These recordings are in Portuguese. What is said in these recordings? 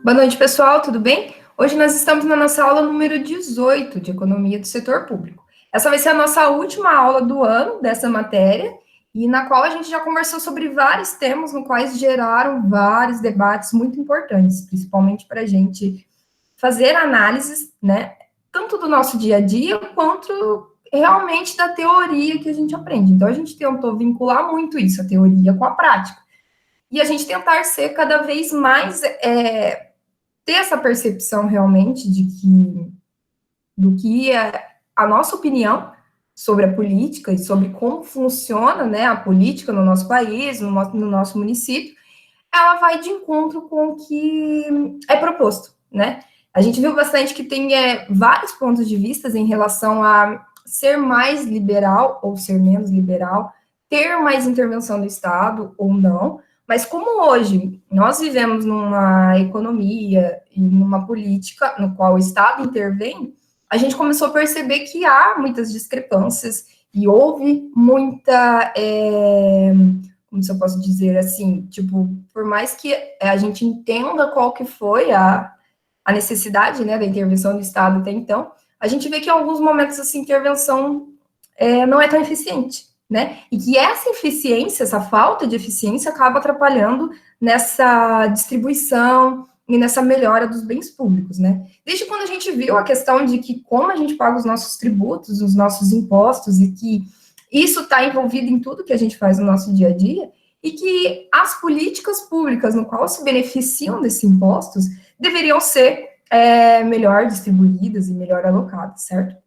Boa noite, pessoal, tudo bem? Hoje nós estamos na nossa aula número 18 de Economia do Setor Público. Essa vai ser a nossa última aula do ano dessa matéria, e na qual a gente já conversou sobre vários temas, no quais geraram vários debates muito importantes, principalmente para a gente fazer análises, né, tanto do nosso dia a dia, quanto realmente da teoria que a gente aprende. Então, a gente tentou vincular muito isso, a teoria com a prática, e a gente tentar ser cada vez mais ter essa percepção realmente de que do que é a nossa opinião sobre a política e sobre como funciona, né, a política no nosso país, no nosso município, ela vai de encontro com o que é proposto, né? A gente viu bastante que tem vários pontos de vista em relação a ser mais liberal ou ser menos liberal, ter mais intervenção do Estado ou não, mas como hoje nós vivemos numa economia e numa política no qual o Estado intervém, a gente começou a perceber que há muitas discrepâncias e houve muita, como se eu posso dizer assim, tipo, por mais que a gente entenda qual que foi a necessidade, né, da intervenção do Estado até então, a gente vê que em alguns momentos essa intervenção não é tão eficiente, né? E que essa eficiência, essa falta de eficiência, acaba atrapalhando nessa distribuição e nessa melhora dos bens públicos, né? Desde quando a gente viu a questão de que como a gente paga os nossos tributos, os nossos impostos, e que isso está envolvido em tudo que a gente faz no nosso dia a dia, e que as políticas públicas no qual se beneficiam desses impostos deveriam ser melhor distribuídas e melhor alocadas, certo?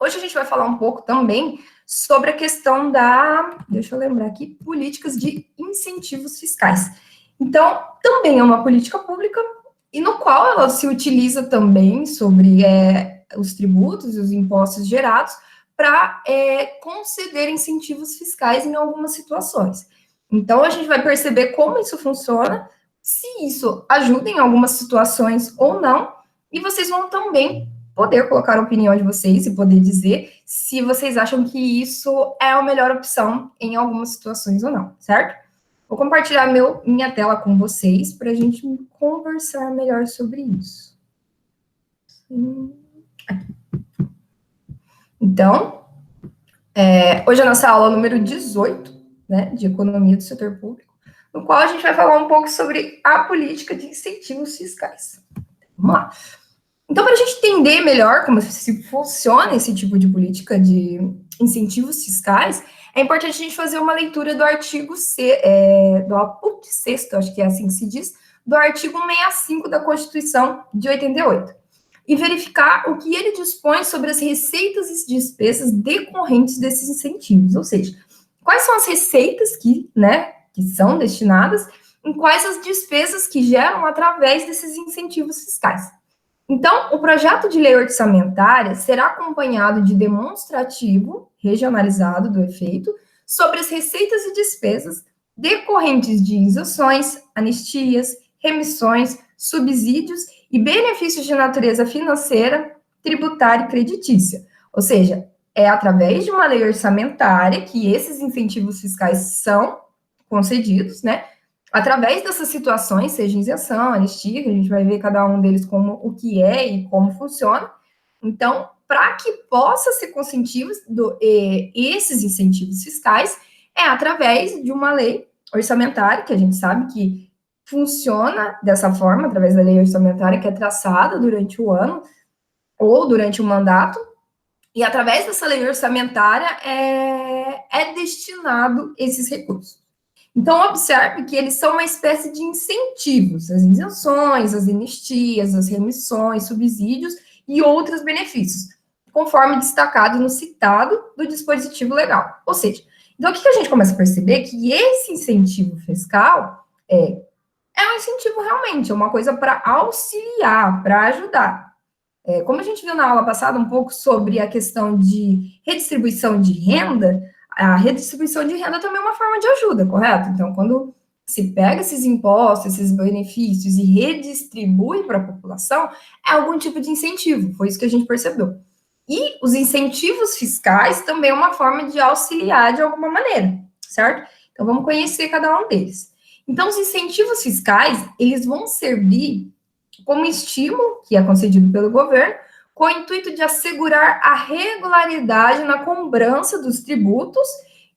Hoje a gente vai falar um pouco também sobre a questão deixa eu lembrar aqui, políticas de incentivos fiscais. Então, também é uma política pública e no qual ela se utiliza também sobre os tributos e os impostos gerados para conceder incentivos fiscais em algumas situações. Então, a gente vai perceber como isso funciona, se isso ajuda em algumas situações ou não, e vocês vão também poder colocar a opinião de vocês e poder dizer se vocês acham que isso é a melhor opção em algumas situações ou não, certo? Vou compartilhar minha tela com vocês para a gente conversar melhor sobre isso. Então, hoje é a nossa aula número 18, né, de Economia do Setor Público, no qual a gente vai falar um pouco sobre a política de incentivos fiscais. Vamos lá. Então, para a gente entender melhor como se funciona esse tipo de política de incentivos fiscais, é importante a gente fazer uma leitura do artigo do caput 6º, acho que é assim que se diz, do artigo 65 da Constituição de 88, e verificar o que ele dispõe sobre as receitas e despesas decorrentes desses incentivos, ou seja, quais são as receitas que são destinadas e quais as despesas que geram através desses incentivos fiscais. Então, o projeto de lei orçamentária será acompanhado de demonstrativo regionalizado do efeito sobre as receitas e despesas decorrentes de isenções, anistias, remissões, subsídios e benefícios de natureza financeira, tributária e creditícia. Ou seja, é através de uma lei orçamentária que esses incentivos fiscais são concedidos, né? Através dessas situações, seja isenção, anistia, que a gente vai ver cada um deles como o que é e como funciona. Então, para que possa ser consentidos esses incentivos fiscais, é através de uma lei orçamentária, que a gente sabe que funciona dessa forma, através da lei orçamentária que é traçada durante o ano ou durante o mandato, e através dessa lei orçamentária é destinado esses recursos. Então, observe que eles são uma espécie de incentivos, as isenções, as anistias, as remissões, subsídios e outros benefícios, conforme destacado no citado do dispositivo legal. Ou seja, então o que a gente começa a perceber? Que esse incentivo fiscal é um incentivo realmente, é uma coisa para auxiliar, para ajudar. Como a gente viu na aula passada um pouco sobre a questão de redistribuição de renda, a redistribuição de renda também é uma forma de ajuda, correto? Então, quando se pega esses impostos, esses benefícios e redistribui para a população, é algum tipo de incentivo, foi isso que a gente percebeu. E os incentivos fiscais também é uma forma de auxiliar de alguma maneira, certo? Então, vamos conhecer cada um deles. Então, os incentivos fiscais, eles vão servir como estímulo, que é concedido pelo governo, com o intuito de assegurar a regularidade na cobrança dos tributos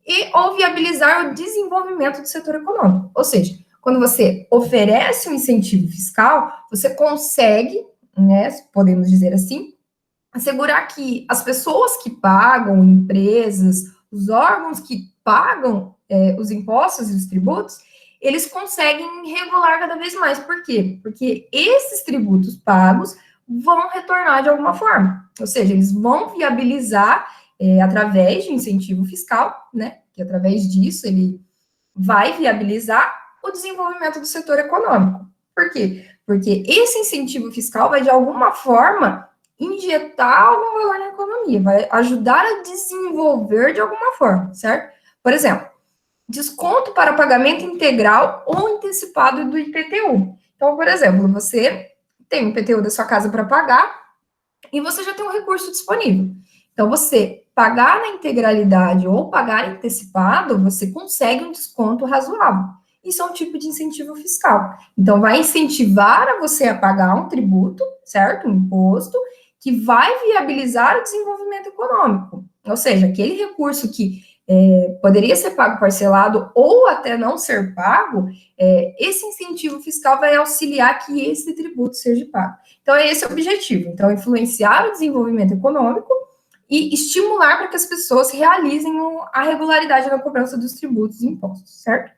e ou viabilizar o desenvolvimento do setor econômico. Ou seja, quando você oferece um incentivo fiscal, você consegue, né, podemos dizer assim, assegurar que as pessoas que pagam, empresas, os órgãos que pagam os impostos e os tributos, eles conseguem regular cada vez mais. Por quê? Porque esses tributos pagos vão retornar de alguma forma. Ou seja, eles vão viabilizar através de incentivo fiscal, né? Que através disso ele vai viabilizar o desenvolvimento do setor econômico. Por quê? Porque esse incentivo fiscal vai, de alguma forma, injetar algum valor na economia, vai ajudar a desenvolver de alguma forma, certo? Por exemplo, desconto para pagamento integral ou antecipado do IPTU. Então, por exemplo, você tem o IPTU da sua casa para pagar e você já tem um recurso disponível. Então, você pagar na integralidade ou pagar antecipado, você consegue um desconto razoável. Isso é um tipo de incentivo fiscal. Então, vai incentivar a você a pagar um tributo, certo? Um imposto, que vai viabilizar o desenvolvimento econômico. Ou seja, aquele recurso que poderia ser pago parcelado ou até não ser pago, esse incentivo fiscal vai auxiliar que esse tributo seja pago. Então, é esse o objetivo. Então, influenciar o desenvolvimento econômico e estimular para que as pessoas realizem a regularidade na cobrança dos tributos e impostos, certo?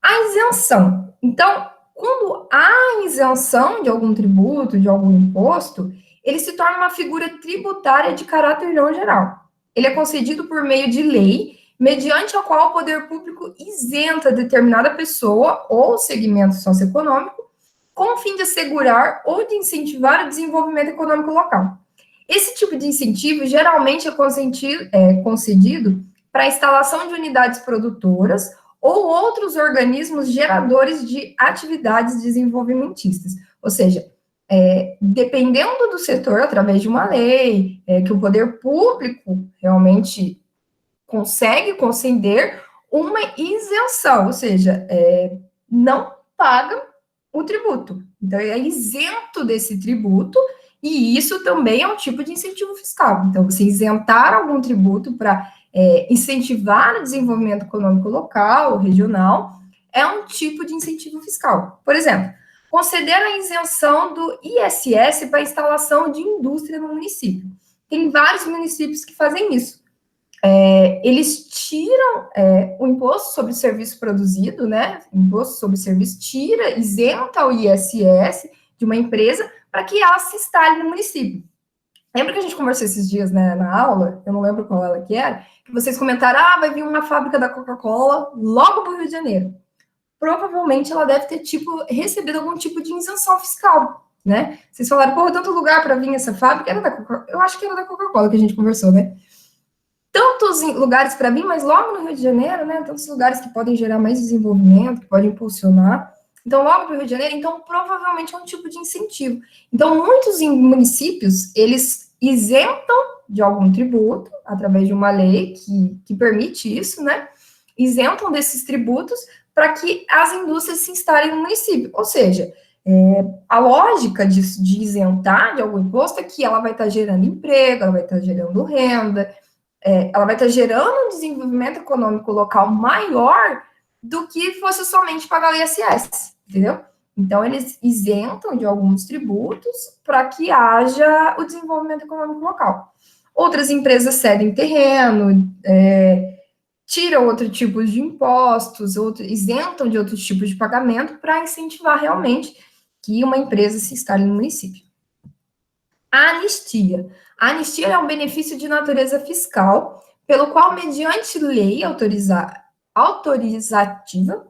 A isenção. Então, quando há isenção de algum tributo, de algum imposto, ele se torna uma figura tributária de caráter não geral. Ele é concedido por meio de lei, mediante a qual o poder público isenta determinada pessoa ou segmento socioeconômico, com o fim de assegurar ou de incentivar o desenvolvimento econômico local. Esse tipo de incentivo geralmente é concedido para a instalação de unidades produtoras ou outros organismos geradores de atividades desenvolvimentistas. Ou seja, dependendo do setor, através de uma lei, que o poder público realmente consegue conceder uma isenção, ou seja, não paga o tributo. Então, é isento desse tributo, e isso também é um tipo de incentivo fiscal. Então, você isentar algum tributo para incentivar o desenvolvimento econômico local, regional, é um tipo de incentivo fiscal. Por exemplo, conceder a isenção do ISS para instalação de indústria no município. Tem vários municípios que fazem isso. Eles tiram o imposto sobre o serviço produzido, né? Imposto sobre o serviço, isenta o ISS de uma empresa para que ela se instale no município. Lembra que a gente conversou esses dias, né, na aula? Eu não lembro qual ela que era, que vocês comentaram, vai vir uma fábrica da Coca-Cola logo para o Rio de Janeiro. Provavelmente ela deve ter, recebido algum tipo de isenção fiscal, né? Vocês falaram, tanto lugar para vir essa fábrica, era da Coca-Cola. Eu acho que era da Coca-Cola que a gente conversou, né? Tantos lugares para mim, mas logo no Rio de Janeiro, né? Tantos lugares que podem gerar mais desenvolvimento, que podem impulsionar. Então, logo para o Rio de Janeiro, então, provavelmente é um tipo de incentivo. Então, muitos municípios, eles isentam de algum tributo, através de uma lei que permite isso, né? Isentam desses tributos para que as indústrias se instalem no município. Ou seja, a lógica de isentar de algum imposto é que ela vai estar gerando emprego, ela vai estar gerando renda, ela vai estar gerando um desenvolvimento econômico local maior do que fosse somente pagar o ISS, entendeu? Então, eles isentam de alguns tributos para que haja o desenvolvimento econômico local. Outras empresas cedem terreno, tiram outro tipo de impostos, isentam de outros tipos de pagamento para incentivar realmente que uma empresa se instale no município. A anistia. A anistia é um benefício de natureza fiscal, pelo qual, mediante lei autorizativa,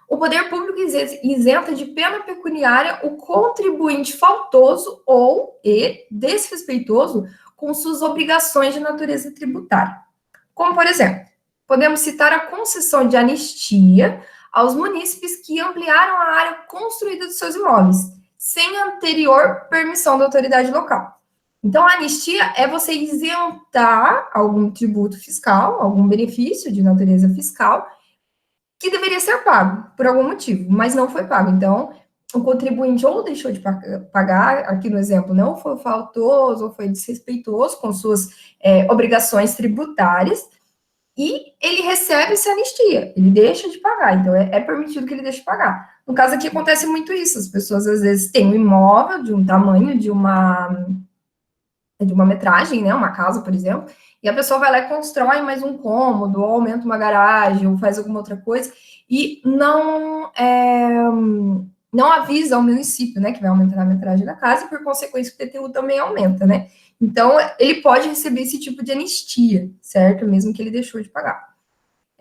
o poder público isenta de pena pecuniária o contribuinte faltoso ou desrespeitoso com suas obrigações de natureza tributária. Como, por exemplo, podemos citar a concessão de anistia aos munícipes que ampliaram a área construída dos seus imóveis, sem anterior permissão da autoridade local. Então, a anistia é você isentar algum tributo fiscal, algum benefício de natureza fiscal, que deveria ser pago por algum motivo, mas não foi pago. Então, o contribuinte ou deixou de pagar, aqui no exemplo, não foi faltoso ou foi desrespeitoso com suas obrigações tributárias, e ele recebe essa anistia, ele deixa de pagar, então é permitido que ele deixe de pagar. No caso aqui acontece muito isso, as pessoas às vezes têm um imóvel de um tamanho de uma metragem, né, uma casa, por exemplo, e a pessoa vai lá e constrói mais um cômodo, ou aumenta uma garagem, ou faz alguma outra coisa, e não avisa ao município, né, que vai aumentar a metragem da casa, e por consequência o IPTU também aumenta, né? Então, ele pode receber esse tipo de anistia, certo? Mesmo que ele deixou de pagar.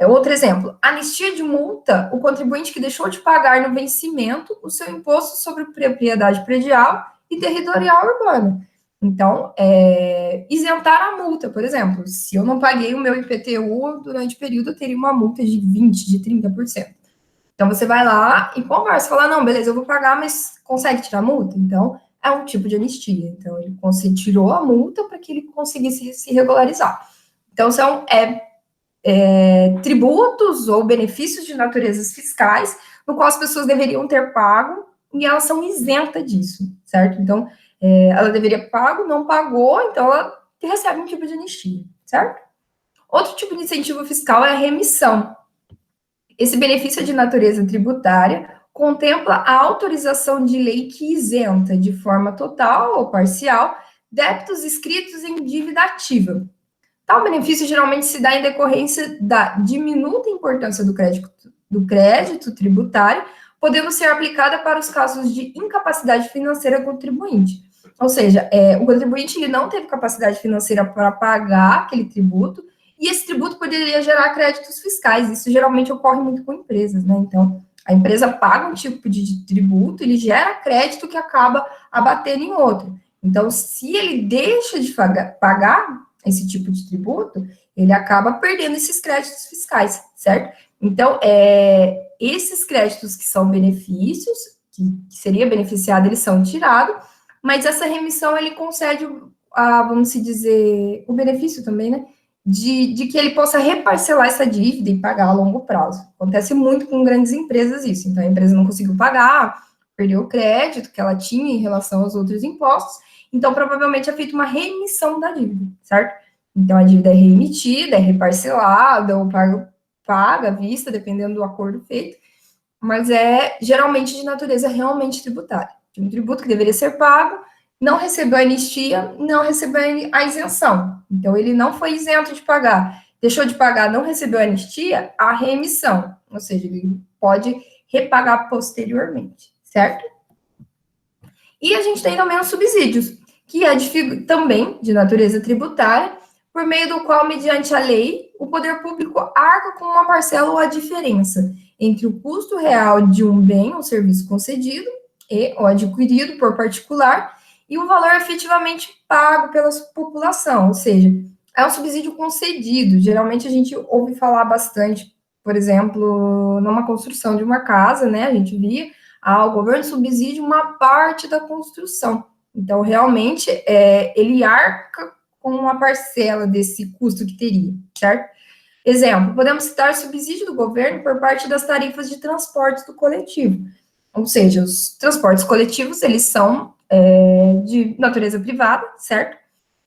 Outro exemplo, anistia de multa, o contribuinte que deixou de pagar no vencimento o seu imposto sobre propriedade predial e territorial urbana. Então, isentar a multa, por exemplo, se eu não paguei o meu IPTU durante o período, eu teria uma multa de 20%, de 30%. Então, você vai lá e conversa, fala, não, beleza, eu vou pagar, mas consegue tirar a multa? Então, é um tipo de anistia. Então, ele tirou a multa para que ele conseguisse se regularizar. Então, são tributos ou benefícios de naturezas fiscais, no qual as pessoas deveriam ter pago, e elas são isentas disso, certo? Então, ela deveria pago, não pagou, então ela recebe um tipo de anistia, certo? Outro tipo de incentivo fiscal é a remissão. Esse benefício é de natureza tributária, contempla a autorização de lei que isenta, de forma total ou parcial, débitos inscritos em dívida ativa. Tal benefício geralmente se dá em decorrência da diminuta importância do crédito tributário, podendo ser aplicada para os casos de incapacidade financeira do contribuinte. Ou seja, o contribuinte ele não teve capacidade financeira para pagar aquele tributo, e esse tributo poderia gerar créditos fiscais. Isso geralmente ocorre muito com empresas, né? Então, a empresa paga um tipo de tributo, ele gera crédito que acaba abatendo em outro. Então, se ele deixa de pagar esse tipo de tributo, ele acaba perdendo esses créditos fiscais, certo? Então, esses créditos que são benefícios, que seria beneficiado, eles são tirados, mas essa remissão, ele concede, vamos dizer, o benefício também, né? De que ele possa reparcelar essa dívida e pagar a longo prazo. Acontece muito com grandes empresas isso. Então, a empresa não conseguiu pagar, perdeu o crédito que ela tinha em relação aos outros impostos, então, provavelmente é feita uma remissão da dívida, certo? Então, a dívida é remitida, é reparcelada, ou paga à vista, dependendo do acordo feito, mas é geralmente de natureza realmente tributária. De um tributo que deveria ser pago, não recebeu a anistia, não recebeu a isenção. Então, ele não foi isento de pagar. Deixou de pagar, não recebeu a anistia, a remissão. Ou seja, ele pode repagar posteriormente, certo? E a gente tem também os subsídios, que é também de natureza tributária, por meio do qual, mediante a lei, o poder público arca com uma parcela ou a diferença entre o custo real de um bem ou serviço concedido ou adquirido por particular e o valor efetivamente pago pela população, ou seja, é um subsídio concedido. Geralmente a gente ouve falar bastante, por exemplo, numa construção de uma casa, né? A gente via, o governo subsidia uma parte da construção. Então, realmente, ele arca com uma parcela desse custo que teria, certo? Exemplo, podemos citar subsídio do governo por parte das tarifas de transportes do coletivo. Ou seja, os transportes coletivos, eles são de natureza privada, certo?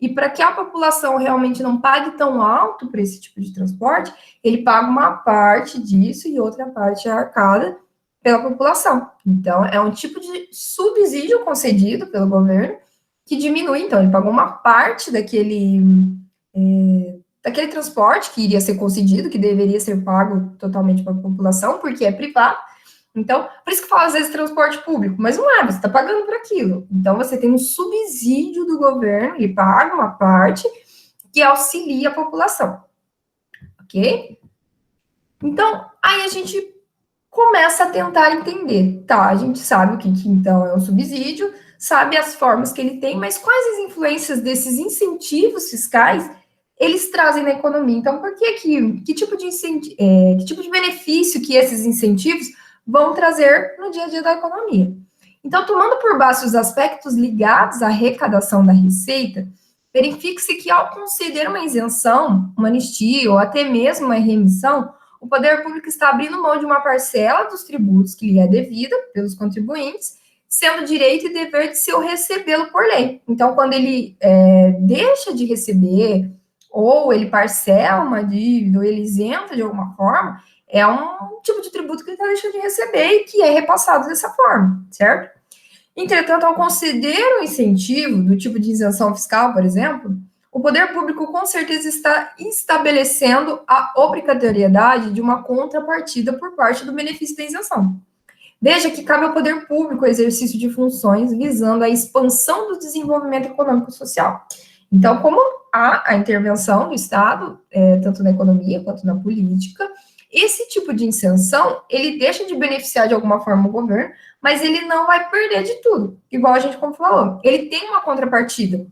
E para que a população realmente não pague tão alto por esse tipo de transporte, ele paga uma parte disso e outra parte é arcada pela população. Então, é um tipo de subsídio concedido pelo governo que diminui. Então, ele pagou uma parte daquele transporte que iria ser concedido, que deveria ser pago totalmente para a população, porque é privado. Então, por isso que fala às vezes transporte público, mas não você está pagando por aquilo. Então, você tem um subsídio do governo, ele paga uma parte que auxilia a população. Ok? Então, aí a gente começa a tentar entender. Tá, a gente sabe o que então é um subsídio, sabe as formas que ele tem, mas quais as influências desses incentivos fiscais eles trazem na economia? Então, por que tipo de benefício que esses incentivos vão trazer no dia a dia da economia? Então, tomando por base os aspectos ligados à arrecadação da receita, verifique-se que ao conceder uma isenção, uma anistia ou até mesmo uma remissão, o poder público está abrindo mão de uma parcela dos tributos que lhe é devida pelos contribuintes, sendo direito e dever de seu recebê-lo por lei. Então, quando ele deixa de receber, ou ele parcela uma dívida, ou ele isenta de alguma forma, é um tipo de tributo que ele está deixando de receber e que é repassado dessa forma, certo? Entretanto, ao conceder um incentivo do tipo de isenção fiscal, por exemplo, o poder público com certeza está estabelecendo a obrigatoriedade de uma contrapartida por parte do benefício da isenção. Veja que cabe ao poder público o exercício de funções visando a expansão do desenvolvimento econômico e social. Então, como há a intervenção do Estado, tanto na economia quanto na política, esse tipo de isenção, ele deixa de beneficiar de alguma forma o governo, mas ele não vai perder de tudo, igual a gente como falou. Ele tem uma contrapartida.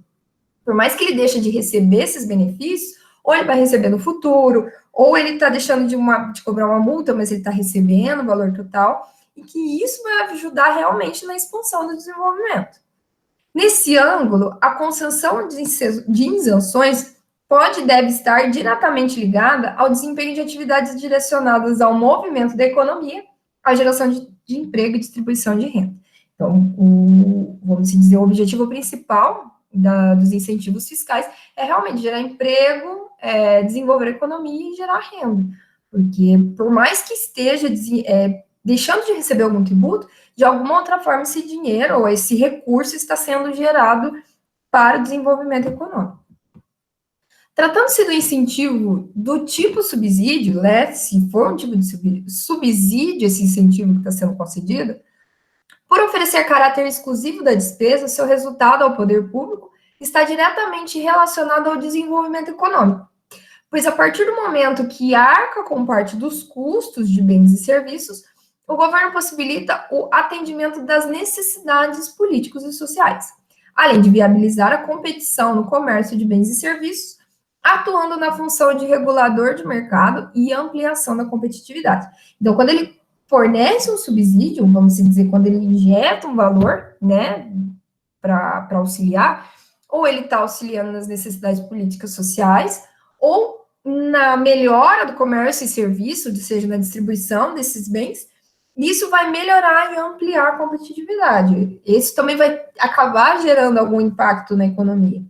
Por mais que ele deixe de receber esses benefícios, ou ele vai receber no futuro, ou ele está deixando de cobrar uma multa, mas ele está recebendo o valor total, e que isso vai ajudar realmente na expansão do desenvolvimento. Nesse ângulo, a concessão de isenções pode e deve estar diretamente ligada ao desempenho de atividades direcionadas ao movimento da economia, à geração de emprego e distribuição de renda. Então, vamos dizer, o objetivo principal dos incentivos fiscais é realmente gerar emprego, desenvolver a economia e gerar renda. Porque, por mais que esteja deixando de receber algum tributo, de alguma outra forma esse dinheiro ou esse recurso está sendo gerado para o desenvolvimento econômico. Tratando-se do incentivo do tipo subsídio, né, se for um tipo de subsídio esse incentivo que está sendo concedido, por oferecer caráter exclusivo da despesa, seu resultado ao poder público está diretamente relacionado ao desenvolvimento econômico, pois a partir do momento que arca com parte dos custos de bens e serviços, o governo possibilita o atendimento das necessidades políticos e sociais, além de viabilizar a competição no comércio de bens e serviços, atuando na função de regulador de mercado e ampliação da competitividade. Então, quando ele fornece um subsídio, vamos dizer, quando ele injeta um valor, né, para auxiliar, ou ele está auxiliando nas necessidades políticas sociais, ou na melhora do comércio e serviço, seja na distribuição desses bens, isso vai melhorar e ampliar a competitividade. Isso também vai acabar gerando algum impacto na economia.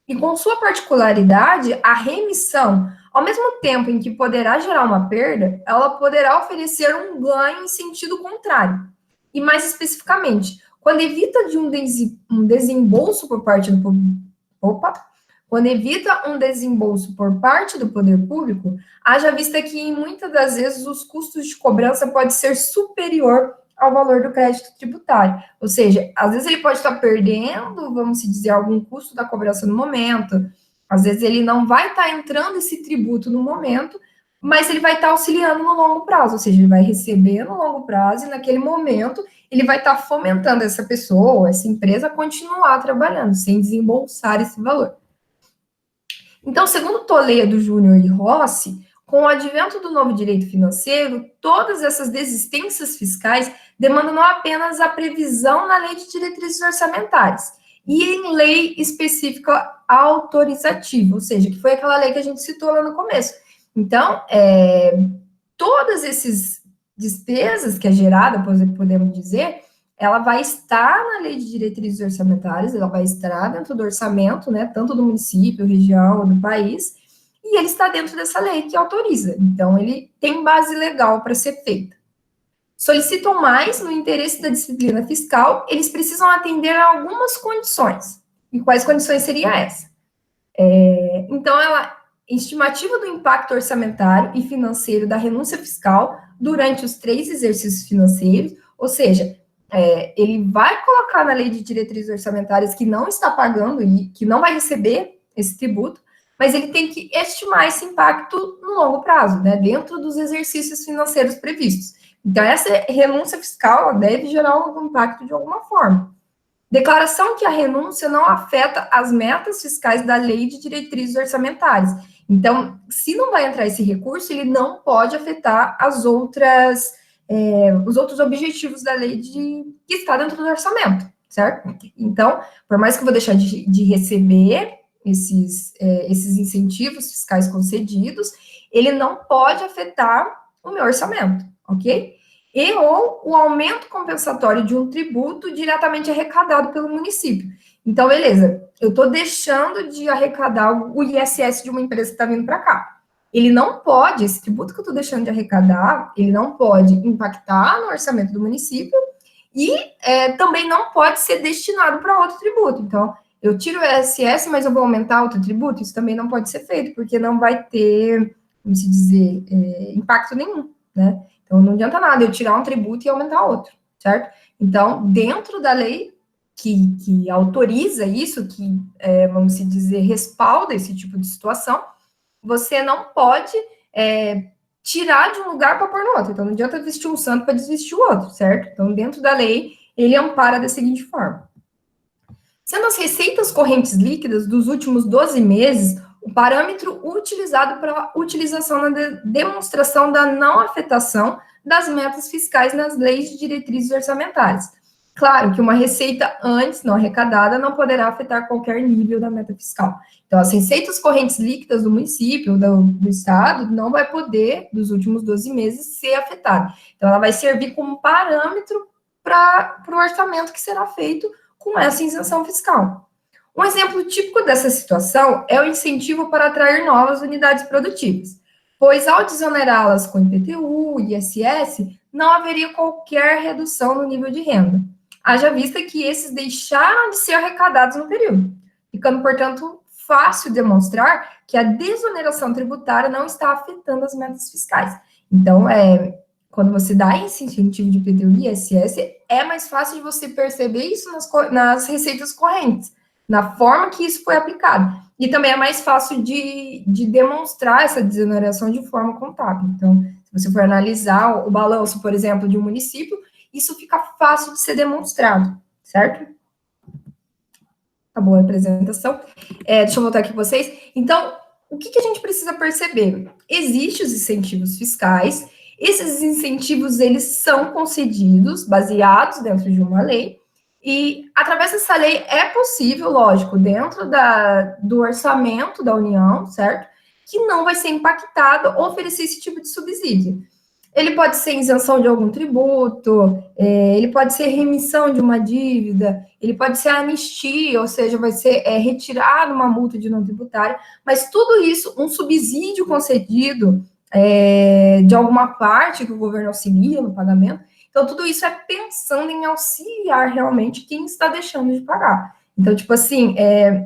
E com sua particularidade, a remissão, ao mesmo tempo em que poderá gerar uma perda, ela poderá oferecer um ganho em sentido contrário. E mais especificamente, quando evita de um desembolso por parte do quando evita um desembolso por parte do poder público, haja vista que, em muitas das vezes, os custos de cobrança podem ser superior ao valor do crédito tributário. Ou seja, às vezes ele pode estar perdendo, vamos dizer, algum custo da cobrança no momento, às vezes ele não vai estar entrando esse tributo no momento, mas ele vai estar auxiliando no longo prazo, ou seja, ele vai receber no longo prazo e naquele momento ele vai estar fomentando essa pessoa, essa empresa a continuar trabalhando, sem desembolsar esse valor. Então, segundo Toledo, Júnior e Rossi, com o advento do novo direito financeiro, todas essas desistências fiscais demandam não apenas a previsão na lei de diretrizes orçamentárias, e em lei específica autorizativa, ou seja, que foi aquela lei que a gente citou lá no começo. Então, todas essas despesas que é gerada, podemos dizer, ela vai estar na lei de diretrizes orçamentárias, ela vai estar dentro do orçamento, né, tanto do município, região, do país, e ele está dentro dessa lei que autoriza. Então, ele tem base legal para ser feita. Solicitam mais no interesse da disciplina fiscal, eles precisam atender a algumas condições. E quais condições seria essa? Então, estimativa do impacto orçamentário e financeiro da renúncia fiscal durante os 3 exercícios financeiros, ou seja, ele vai colocar na lei de diretrizes orçamentárias que não está pagando e que não vai receber esse tributo, mas ele tem que estimar esse impacto no longo prazo, né, dentro dos exercícios financeiros previstos. Então, essa renúncia fiscal deve gerar algum impacto de alguma forma. Declaração que a renúncia não afeta as metas fiscais da lei de diretrizes orçamentárias. Então, se não vai entrar esse recurso, ele não pode afetar os outros objetivos da lei que está dentro do orçamento, certo? Então, por mais que eu vou deixar de receber esses incentivos fiscais concedidos, ele não pode afetar o meu orçamento, ok? E ou o aumento compensatório de um tributo diretamente arrecadado pelo município. Então, beleza, eu estou deixando de arrecadar o ISS de uma empresa que está vindo para cá. Ele não pode, esse tributo que eu estou deixando de arrecadar, ele não pode impactar no orçamento do município e também não pode ser destinado para outro tributo. Então, eu tiro o ISS, mas eu vou aumentar outro tributo? Isso também não pode ser feito, porque não vai ter, como se dizer, impacto nenhum, né? Então, não adianta nada eu tirar um tributo e aumentar outro, certo? Então, dentro da lei que autoriza isso, que, vamos se dizer, respalda esse tipo de situação, você não pode tirar de um lugar para pôr no outro. Então, não adianta vestir um santo para desvestir o outro, certo? Então, dentro da lei, ele ampara da seguinte forma. Sendo as receitas correntes líquidas dos últimos 12 meses o parâmetro utilizado para a utilização na demonstração da não afetação das metas fiscais nas leis de diretrizes orçamentárias. Claro que uma receita antes não arrecadada não poderá afetar qualquer nível da meta fiscal. Então, as receitas correntes líquidas do município, do estado, não vai poder, dos últimos 12 meses, ser afetada. Então, ela vai servir como parâmetro para o orçamento que será feito com essa isenção fiscal. Um exemplo típico dessa situação é o incentivo para atrair novas unidades produtivas, pois ao desonerá-las com IPTU e ISS, não haveria qualquer redução no nível de renda. Haja vista que esses deixaram de ser arrecadados no período, ficando, portanto, fácil demonstrar que a desoneração tributária não está afetando as metas fiscais. Então, quando você dá esse incentivo de IPTU e ISS, é mais fácil de você perceber isso nas receitas correntes, na forma que isso foi aplicado. E também é mais fácil de demonstrar essa desoneração de forma contábil. Então, se você for analisar o balanço, por exemplo, de um município, isso fica fácil de ser demonstrado, certo? Tá boa a apresentação. Deixa eu voltar aqui com vocês. Então, o que a gente precisa perceber? Existem os incentivos fiscais. Esses incentivos, eles são concedidos, baseados dentro de uma lei, e através dessa lei é possível, lógico, dentro do orçamento da União, certo? Que não vai ser impactado oferecer esse tipo de subsídio. Ele pode ser isenção de algum tributo, ele pode ser remissão de uma dívida, ele pode ser anistia, ou seja, vai ser retirado uma multa de não tributária, mas tudo isso, um subsídio concedido de alguma parte que o governo auxilia no pagamento, então tudo isso é pensando em auxiliar realmente quem está deixando de pagar. Então, tipo assim,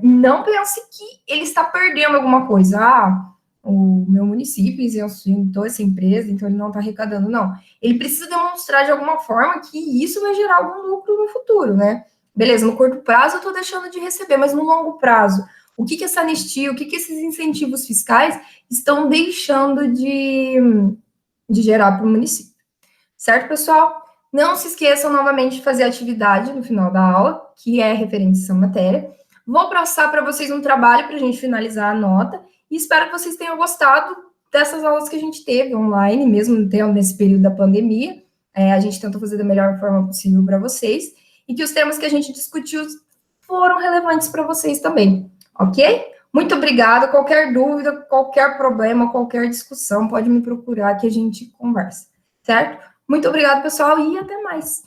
não pense que ele está perdendo alguma coisa, o meu município isentou essa empresa, então ele não está arrecadando, não. Ele precisa demonstrar de alguma forma que isso vai gerar algum lucro no futuro, né? Beleza, no curto prazo eu estou deixando de receber, mas no longo prazo, o que essa anistia, o que esses incentivos fiscais estão deixando de gerar para o município? Certo, pessoal? Não se esqueçam novamente de fazer a atividade no final da aula, que é referente a essa matéria. Vou passar para vocês um trabalho para a gente finalizar a nota e espero que vocês tenham gostado dessas aulas que a gente teve online, mesmo nesse período da pandemia. A gente tentou fazer da melhor forma possível para vocês e que os temas que a gente discutiu foram relevantes para vocês também, ok? Muito obrigada. Qualquer dúvida, qualquer problema, qualquer discussão, pode me procurar que a gente conversa, certo? Muito obrigada, pessoal, e até mais.